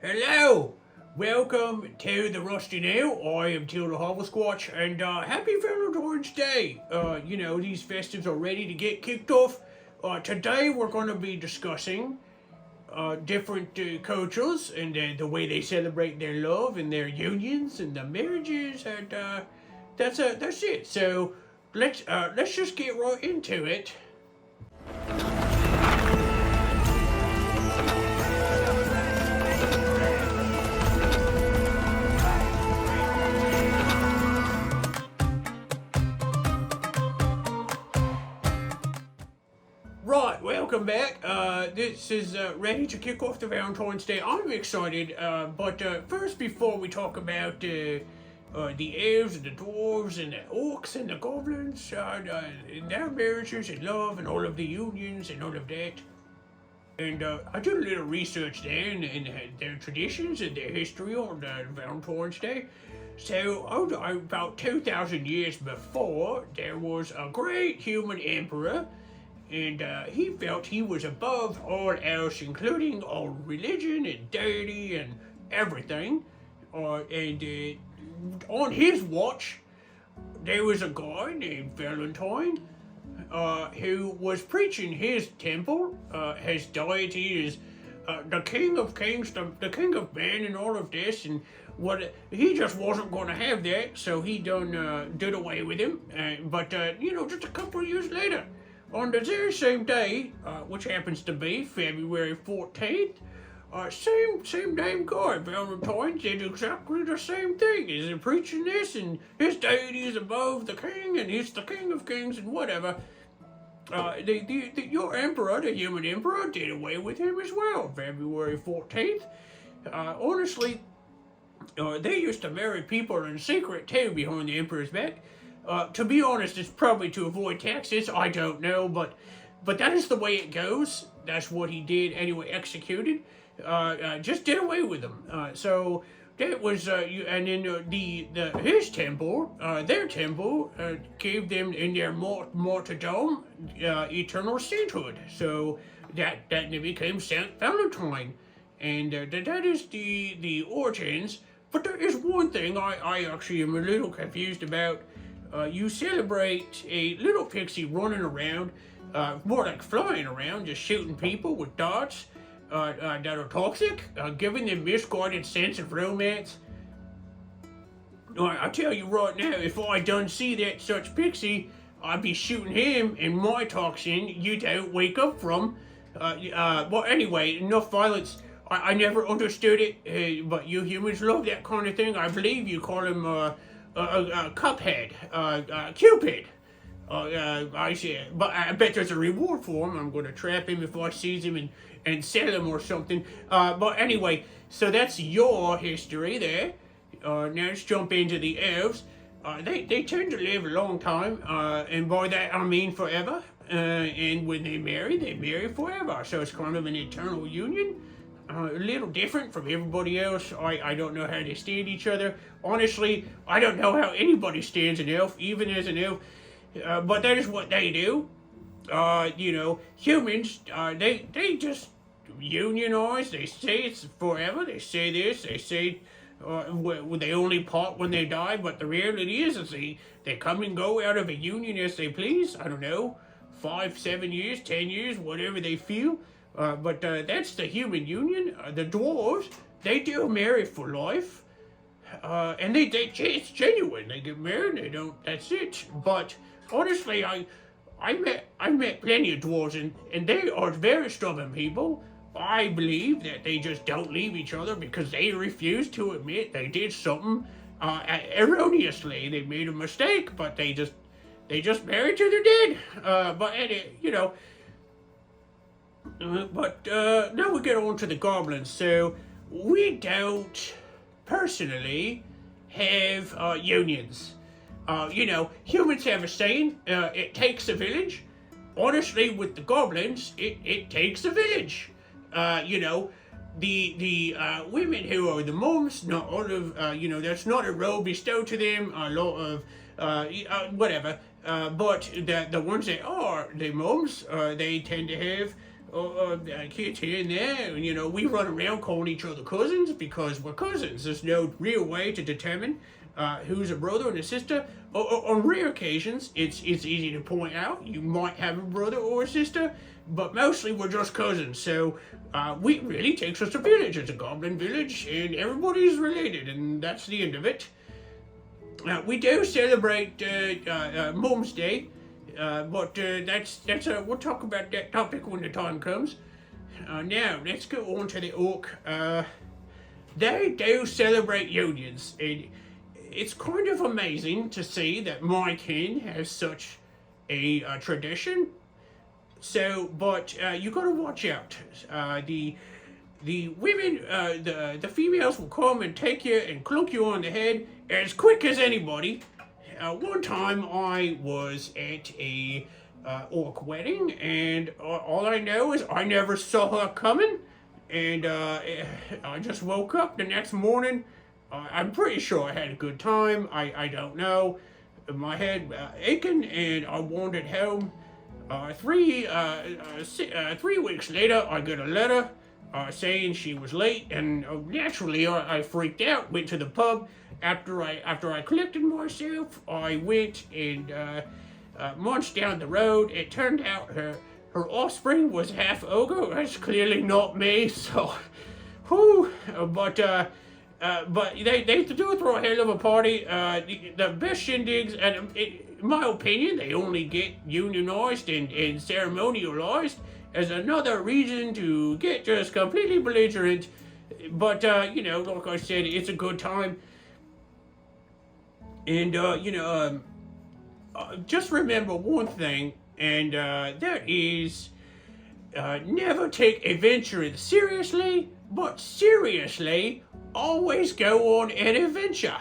Hello! Welcome to the Rusty Nail. I am Tildar Squatch, and happy Valentine's Day! These festives are ready to get kicked off. Today we're going to be discussing different cultures and the way they celebrate their love and their unions and the marriages, and that's it. So let's just get right into it. Right, welcome back. This is ready to kick off the Valentine's Day. I'm excited, but first, before we talk about the elves and the dwarves and the orcs and the goblins and their marriages and love and all of the unions and all of that, and I did a little research there in their traditions and their history on Valentine's Day. So, about 2,000 years before, there was a great human emperor, and he felt he was above all else, including all religion and deity and everything. And on his watch, there was a guy named Valentine who was preaching his temple, his deity is the king of kings, the king of man, and all of this. And what he just wasn't going to have that, so he did away with him. But just a couple of years later, on the very same day, which happens to be February 14th, same damn guy, Valentine, did exactly the same thing. He's preaching this, and his deity is above the king, and he's the king of kings, and whatever. Your emperor, the human emperor, did away with him as well, February 14th. Honestly, they used to marry people in secret too behind the emperor's back. To be honest, it's probably to avoid taxes. I don't know, but that is the way it goes. That's what he did anyway. Executed, just did away with them. So that was and then his temple, their temple, gave them in their martyrdom eternal sainthood. So that they became Saint Valentine, and that is the origins. But there is one thing I actually am a little confused about. You celebrate a little pixie running around, more like flying around, just shooting people with darts that are toxic, giving them misguided sense of romance. I tell you right now, if I done see that such pixie, I'd be shooting him and my toxin you don't wake up from. Well, anyway, enough violence. I never understood it, but you humans love that kind of thing. I believe you call him Cuphead, Cupid. I see, but I bet there's a reward for him. I'm going to trap him if I sees him and sell him or something. But anyway, so that's your history there. Now let's jump into the elves. They tend to live a long time, and by that I mean forever. And when they marry forever. So it's kind of an eternal union. A little different from everybody else. I don't know how they stand each other. Honestly, I don't know how anybody stands an elf, even as an elf. But that is what they do. Humans, they just unionize. They say it's forever. They say this. They say they only part when they die. But the reality is they come and go out of a union as they please. I don't know, 5, 7 years, 10 years, whatever they feel. But that's the human union. The dwarves, they do marry for life, and it's genuine. They get married, they don't. That's it. But honestly, I met plenty of dwarves, and they are very stubborn people. I believe that they just don't leave each other because they refuse to admit they did something erroneously. They made a mistake, but they just married till they're dead. But now we get on to the goblins. So we don't personally have unions. Humans have a saying, it takes a village. Honestly, with the goblins, it takes a village. The women who are the mums, not all of, that's not a role bestowed to them, a lot of, whatever. But the ones that are the mums, they tend to have kids here and there, and we run around calling each other cousins because we're cousins. There's no real way to determine who's a brother and a sister. On rare occasions, it's easy to point out you might have a brother or a sister, but mostly we're just cousins. So it really takes us a village. It's a goblin village, and everybody's related, and that's the end of it. We do celebrate Mum's Day. But we'll talk about that topic when the time comes. Now, let's go on to the orc. They do celebrate unions, and it's kind of amazing to see that my kin has such a tradition. So, but you gotta watch out. The women, the females will come and take you and clunk you on the head as quick as anybody. One time I was at a orc wedding, and all I know is I never saw her coming, and I just woke up the next morning. I'm pretty sure I had a good time. I don't know. My head aching, and I wandered home. 3 weeks later, I got a letter saying she was late, and naturally I freaked out. Went to the pub. After I collected myself, I went and munched down the road. It turned out her offspring was half ogre. That's clearly not me. So, whew. But they do throw a hell of a party. The best shindigs, and in my opinion, they only get unionized and ceremonialized as another reason to get just completely belligerent. But like I said, it's a good time. And, just remember one thing, and that is never take adventuring seriously, but seriously, always go on an adventure.